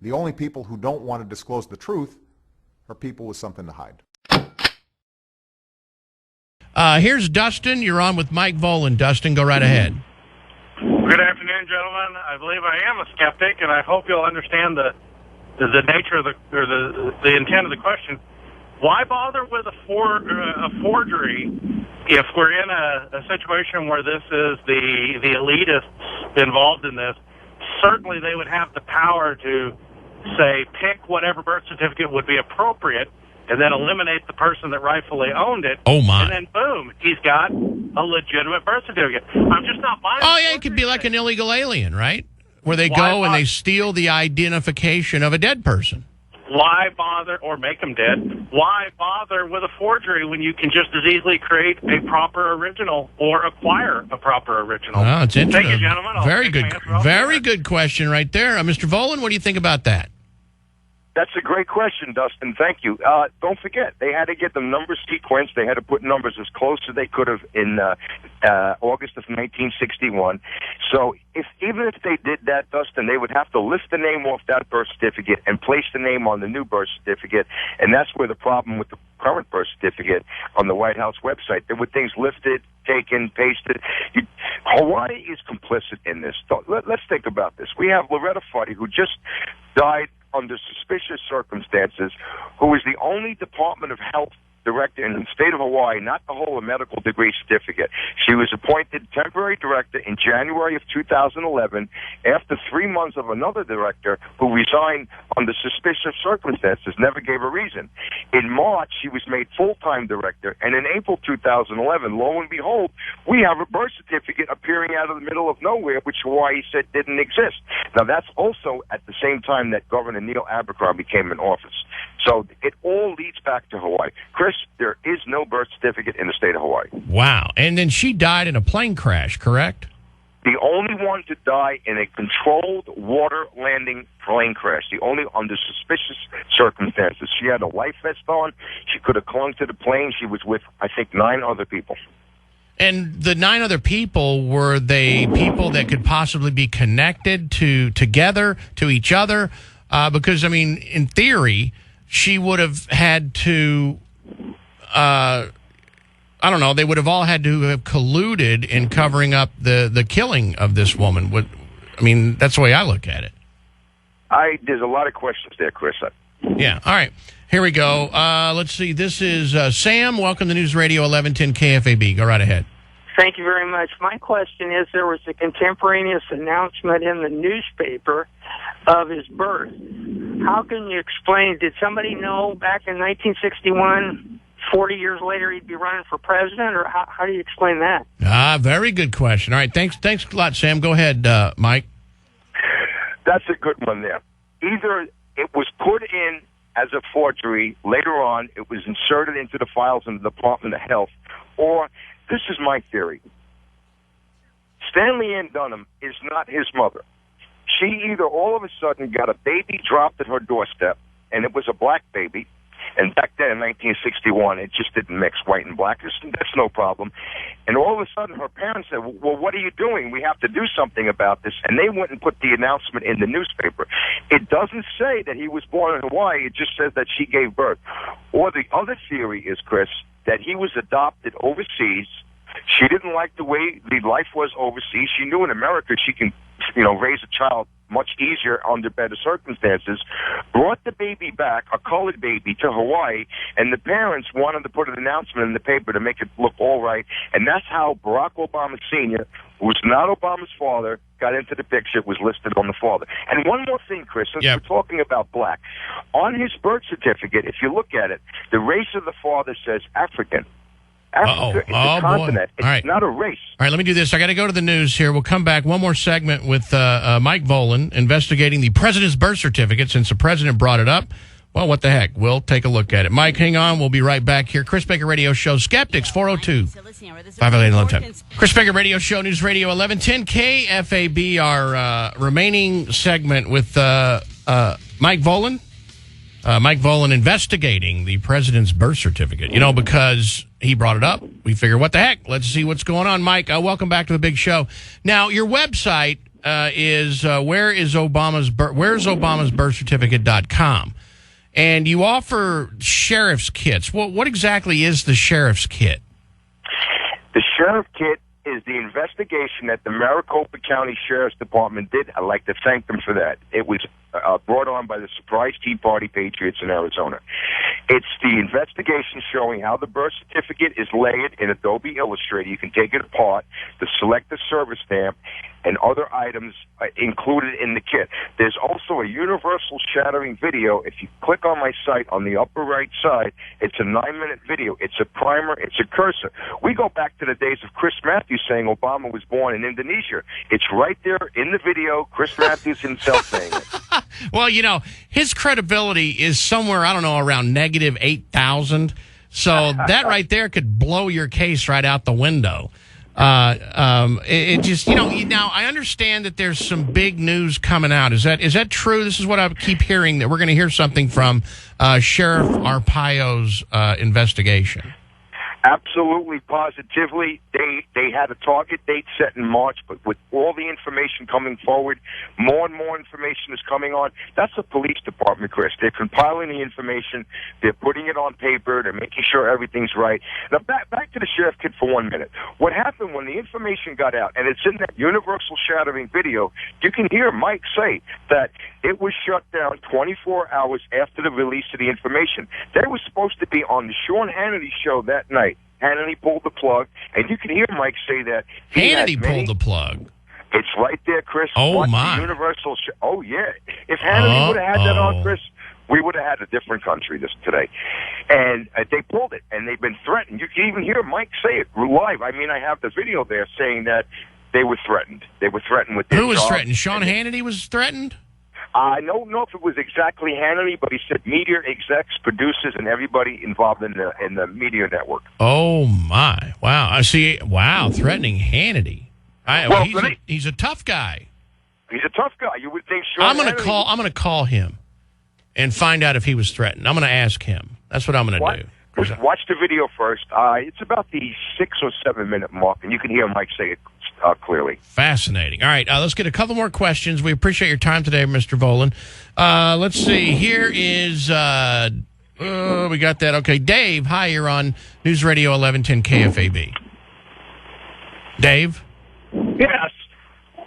The only people who don't want to disclose the truth are people with something to hide. Here's Dustin. You're on with Mike Volan. Dustin, go right ahead. Good afternoon, gentlemen. I believe I am a skeptic, and I hope you'll understand the nature of the intent of the question. Why bother with a forgery if we're in a situation where this is the elitists involved in this? Certainly, they would have the power to say pick whatever birth certificate would be appropriate, and then eliminate the person that rightfully owned it. Oh, my. And then, boom, he's got a legitimate birth certificate. I'm just not buying it. Oh, yeah, it could be like an illegal alien, right? Where they go and they steal the identification of a dead person. Why bother, or make them dead? Why bother with a forgery when you can just as easily create a proper original or acquire a proper original? Oh, it's interesting. Thank you, gentlemen. Very good question right there. Mr. Volan, what do you think about that? That's a great question, Dustin. Thank you. Don't forget, they had to get the numbers sequenced. They had to put numbers as close as they could have in August of 1961. So even if they did that, Dustin, they would have to lift the name off that birth certificate and place the name on the new birth certificate. And that's where the problem with the current birth certificate on the White House website. There were things lifted, taken, pasted. Hawaii is complicit in this. Let's think about this. We have Loretta Fuddy, who just died under suspicious circumstances, who is the only Department of Health director in the state of Hawaii not to hold a medical degree certificate. She was appointed temporary director in January of 2011 after 3 months of another director who resigned under suspicious circumstances, never gave a reason. In March, she was made full-time director, and in April 2011, lo and behold, we have a birth certificate appearing out of the middle of nowhere, which Hawaii said didn't exist. Now, that's also at the same time that Governor Neil Abercrombie came in office. So it all leads back to Hawaii. Chris, there is no birth certificate in the state of Hawaii. Wow. And then she died in a plane crash, correct? The only one to die in a controlled water landing plane crash. The only under suspicious circumstances. She had a life vest on. She could have clung to the plane. She was with, I think, 9 other people. And the 9 other people, were they people that could possibly be connected together to each other? Because, I mean, in theory, she would have had to, I don't know, they would have all had to have colluded in covering up the killing of this woman. I mean, that's the way I look at it. There's a lot of questions there, Chris. Yeah, all right. Here we go. Let's see. This is Sam. Welcome to News Radio 1110 KFAB. Go right ahead. Thank you very much. My question is, there was a contemporaneous announcement in the newspaper of his birth. How can you explain? Did somebody know back in 1961, 40 years later, he'd be running for president? Or how do you explain that? Very good question. All right. Thanks a lot, Sam. Go ahead, Mike. That's a good one there. Either it was put in as a forgery. Later on, it was inserted into the files in the Department of Health. Or, this is my theory, Stanley Ann Dunham is not his mother. She either all of a sudden got a baby dropped at her doorstep, and it was a black baby, and back then in 1961, it just didn't mix white and black. That's no problem. And all of a sudden, her parents said, well, what are you doing? We have to do something about this. And they went and put the announcement in the newspaper. It doesn't say that he was born in Hawaii. It just says that she gave birth. Or the other theory is, Chris, that he was adopted overseas. She didn't like the way the life was overseas. She knew in America she can, raise a child much easier under better circumstances, brought the baby back, a colored baby, to Hawaii, and the parents wanted to put an announcement in the paper to make it look all right, and that's how Barack Obama Sr., who was not Obama's father, got into the picture, was listed on the father. And one more thing, Chris, since we're talking about black. On his birth certificate, if you look at it, the race of the father says African. Africa is a continent. It's not a race. All right, let me do this. I got to go to the news here. We'll come back. One more segment with Mike Volan investigating the president's birth certificate since the president brought it up. Well, what the heck? We'll take a look at it. Mike, hang on. We'll be right back here. Chris Baker Radio Show, Skeptics, 402-588-1110. Chris Baker Radio Show, News Radio 1110 KFAB, our remaining segment with Mike Volan. Mike Volan investigating the president's birth certificate. Because he brought it up, we figure, what the heck? Let's see what's going on. Mike, welcome back to the big show. Now, your website is where's Obama's birthcertificate.com. And you offer sheriff's kits. What exactly is the sheriff's kit? The sheriff kit is the investigation that the Maricopa County Sheriff's Department did. I'd like to thank them for that. It was brought on by the surprise Tea Party patriots in Arizona. It's the investigation showing how the birth certificate is laid in Adobe Illustrator. You can take it apart, the Selective service stamp, and other items included in the kit. There's also a universal shattering video. If you click on my site on the upper right side, it's a 9-minute video. It's a primer. It's a cursor. We go back to the days of Chris Matthews saying Obama was born in Indonesia. It's right there in the video, Chris Matthews himself saying it. Well, you know, his credibility is somewhere, I don't know, around negative 8,000. So that right there could blow your case right out the window. It just, you know, now I understand that there's some big news coming out. Is that true? This is what I keep hearing, that we're going to hear something from Sheriff Arpaio's investigation. Absolutely, positively. They had a target date set in March, but with all the information coming forward, more and more information is coming on. That's the police department, Chris. They're compiling the information. They're putting it on paper. They're making sure everything's right. Now, back to the sheriff kit for 1 minute. What happened when the information got out, and it's in that universal shattering video, you can hear Mike say that it was shut down 24 hours after the release of the information. They were supposed to be on the Sean Hannity show that night. Hannity pulled the plug, and you can hear Mike say that. Hannity pulled the plug. It's right there, Chris. Oh, Watch my. The universal oh, yeah. If Hannity would have had that on, Chris, we would have had a different country today. And they pulled it, and they've been threatened. You can even hear Mike say it live. I mean, I have the video there saying that they were threatened. They were threatened with their Who was job. threatened? Sean Hannity was threatened? I don't know if it was exactly Hannity, but he said media execs, producers, and everybody involved in the media network. Oh my! Wow! I see. Wow! Threatening Hannity. He's a tough guy. He's a tough guy. You would think. I'm going to call him and find out if he was threatened. I'm going to ask him. That's what I'm going to do. Watch the video first. It's about the 6 or 7 minute mark, and you can hear Mike say it clearly. Fascinating. All right, let's get a couple more questions. We appreciate your time today, Mr. Volan. Let's see. Here is we got that. Okay, Dave. Hi, you're on News Radio 1110 KFAB. Dave. Yes.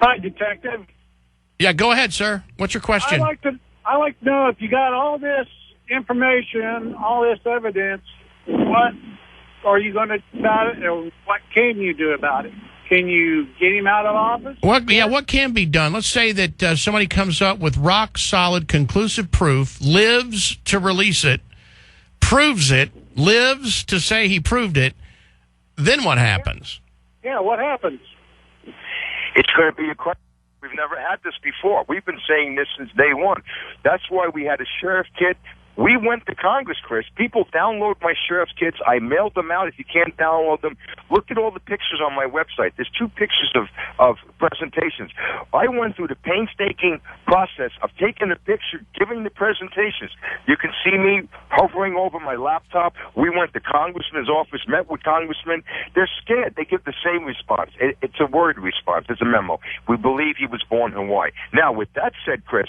Hi, Detective. Yeah, go ahead, sir. What's your question? I like to know if you got all this information, all this evidence, what are you going to do about it, or what can you do about it? Can you get him out of office? What can be done? Let's say that somebody comes up with rock-solid, conclusive proof, lives to release it, proves it, lives to say he proved it. Then what happens? Yeah, what happens? It's going to be a question. We've never had this before. We've been saying this since day one. That's why we had a sheriff kit. We went to Congress, Chris. People download my sheriff's kits. I mailed them out. If you can't download them, look at all the pictures on my website. There's 2 pictures of presentations. I went through the painstaking process of taking the picture, giving the presentations. You can see me hovering over my laptop. We went to Congressman's office, met with congressmen. They're scared. They give the same response. It's a word response. It's a memo. We believe he was born in Hawaii. Now, with that said, Chris,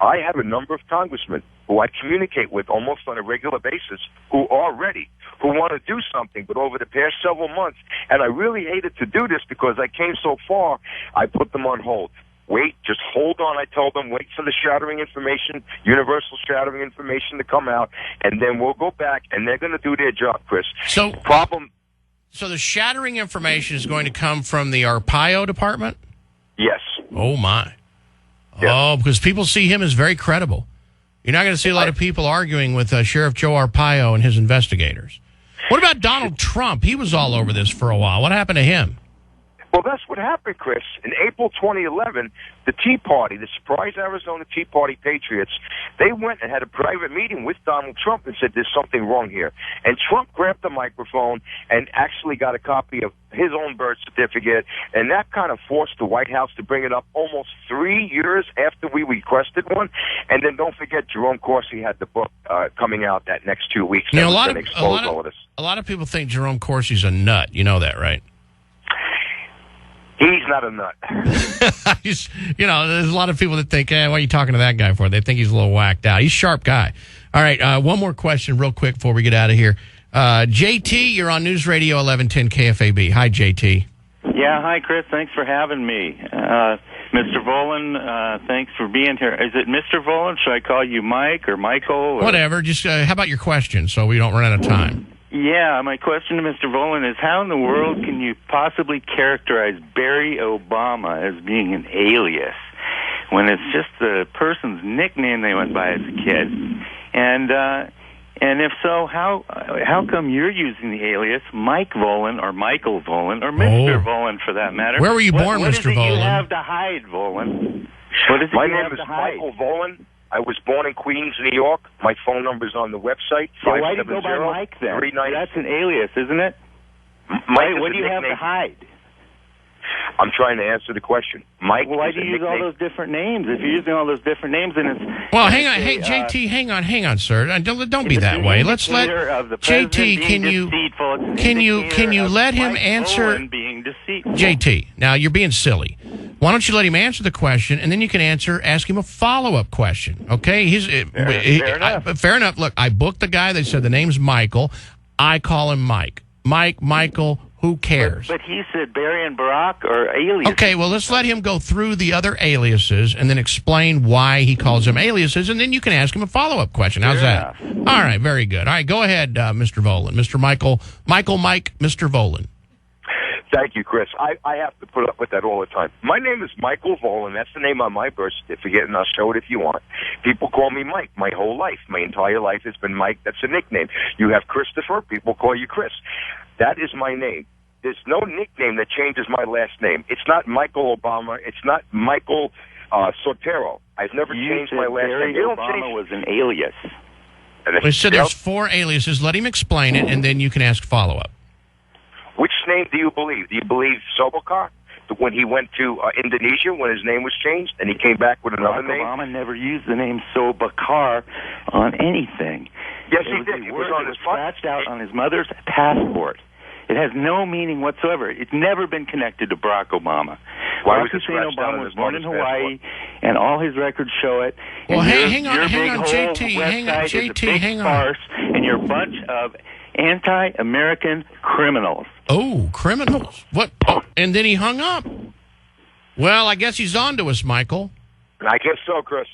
I have a number of congressmen who I communicate with almost on a regular basis, who are ready, who want to do something. But over the past several months, and I really hated to do this because I came so far, I put them on hold. Wait, just hold on, I told them, wait for the shattering information, universal shattering information to come out, and then we'll go back, and they're going to do their job, Chris. So the shattering information is going to come from the Arpaio department? Yes. Oh, my. Yes. Oh, because people see him as very credible. You're not going to see a lot of people arguing with Sheriff Joe Arpaio and his investigators. What about Donald Trump? He was all over this for a while. What happened to him? Well, that's what happened, Chris. In April 2011, the Tea Party, the surprise Arizona Tea Party patriots, they went and had a private meeting with Donald Trump and said there's something wrong here. And Trump grabbed the microphone and actually got a copy of his own birth certificate, and that kind of forced the White House to bring it up almost 3 years after we requested one. And then don't forget, Jerome Corsi had the book coming out that next 2 weeks. You know, all of this. A lot of people think Jerome Corsi's a nut. You know that, right? He's not a nut. There's a lot of people that think, what are you talking to that guy for? They think he's a little whacked out. He's a sharp guy. All right, one more question real quick before we get out of here. JT, you're on News Radio 1110 KFAB. Hi, JT. Yeah, hi, Chris. Thanks for having me. Mr. Volan, thanks for being here. Is it Mr. Volan? Should I call you Mike or Michael? Or? Whatever. Just how about your question so we don't run out of time? Yeah, my question to Mr. Volan is, how in the world can you possibly characterize Barry Obama as being an alias when it's just the person's nickname they went by as a kid? And if so, how come you're using the alias Mike Volan or Michael Volan or Mr. Volan for that matter? Where were you born, Mr. Volan? What is it you have to hide, Volan? What is it My you name have is to hide? Michael Volan. I was born in Queens, New York. My phone number is on the website. Yeah, why do you go by Mike then? That's an alias, isn't it? Mike, what do you have to hide? I'm trying to answer the question. Mike, why do you use all those different names? If you're using all those different names, then it's... Well, hang on. Hey, JT, hang on, sir. Don't be that way. Let's let... JT, can you let him answer... JT, now you're being silly. Why don't you let him answer the question, and then you can ask him a follow-up question, okay? Fair enough. Fair enough. Look, I booked the guy. They said the name's Michael. I call him Mike. Michael... Who cares? But he said Barry and Barack are aliases. Okay, well, let's let him go through the other aliases and then explain why he calls them aliases, and then you can ask him a follow-up question. How's that? All right, very good. All right, go ahead, Mr. Volan. Mr. Mike, Mr. Volan. Thank you, Chris. I have to put up with that all the time. My name is Michael Volan. That's the name on my birth certificate, and I'll show it if you want. People call me Mike my whole life. My entire life has been Mike. That's a nickname. You have Christopher. People call you Chris. That is my name. There's no nickname that changes my last name. It's not Michael Obama. It's not Michael Sotero. I've never changed my last name. Obama was an alias. So there's 4 aliases. Let him explain it, and then you can ask follow-up. Which name do you believe? Do you believe Sobokar? When he went to Indonesia, when his name was changed, and he came back with another name? Obama never used the name Sobokar on anything. Yes, he did. It was on his scratched out on his mother's passport. It has no meaning whatsoever. It's never been connected to Barack Obama. Barack Hussein Obama was born in Hawaii, and all his records show it. Well, hang on, JT, hang on. Farce, and you're a bunch of anti-American criminals. Oh, criminals. What? Oh, and then he hung up. Well, I guess he's on to us, Michael. I guess so, Chris.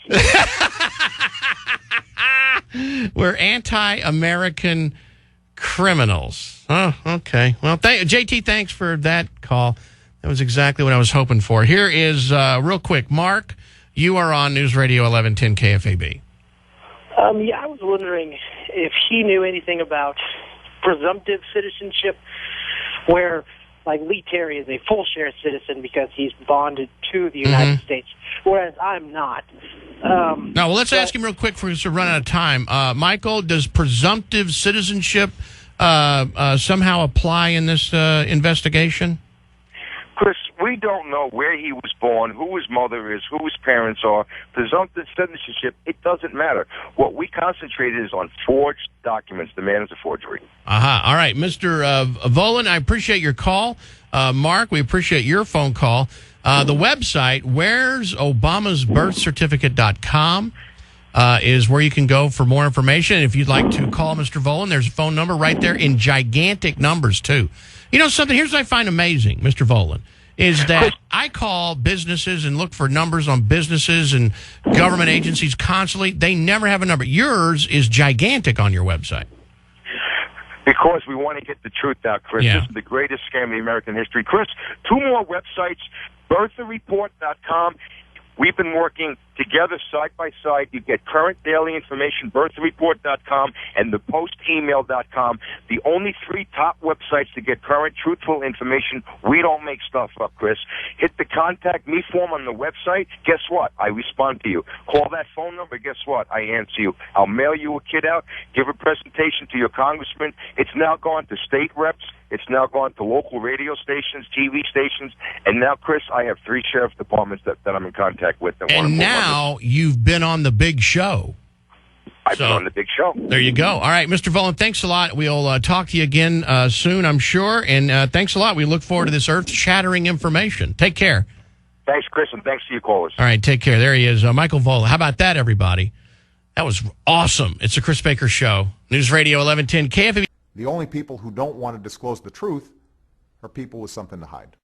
We're anti-American criminals. Oh, okay. Well, JT, thanks for that call. That was exactly what I was hoping for. Here is, real quick, Mark, you are on News Radio 1110 KFAB. I was wondering if he knew anything about presumptive citizenship, where, like, Lee Terry is a full share citizen because he's bonded to the United States, whereas I'm not. Let's ask him real quick for us to run out of time. Michael, does presumptive citizenship somehow apply in this investigation? Chris, we don't know where he was born, who his mother is, who his parents are. Presumptive citizenship, it doesn't matter. What we concentrated is on forged documents. The man is a forgery. All right, Mr. Volan, I appreciate your call. Mark, we appreciate your phone call. The website, where'sobamasbirthcertificate.com, is where you can go for more information. If you'd like to call Mr. Volan, there's a phone number right there in gigantic numbers, too. You know something? Here's what I find amazing, Mr. Volan, is that I call businesses and look for numbers on businesses and government agencies constantly. They never have a number. Yours is gigantic on your website. Because we want to get the truth out, Chris. Yeah. This is the greatest scam in American history. Chris, 2 more websites, birthreport.com. We've been working together side by side. You get current daily information, birthreport.com and thepostemail.com. The only 3 top websites to get current, truthful information. We don't make stuff up, Chris. Hit the contact me form on the website. Guess what? I respond to you. Call that phone number. Guess what? I answer you. I'll mail you a kit out, give a presentation to your congressman. It's now gone to state reps. It's now gone to local radio stations, TV stations, and now, Chris, I have 3 sheriff departments that I'm in contact with. And now you've been on the big show. I've been on the big show. There you go. All right, Mr. Volan, thanks a lot. We'll talk to you again soon, I'm sure. And thanks a lot. We look forward to this earth-shattering information. Take care. Thanks, Chris, and thanks to you callers. All right, take care. There he is, Michael Volan. How about that, everybody? That was awesome. It's the Chris Baker Show. News Radio 1110 KFB. The only people who don't want to disclose the truth are people with something to hide.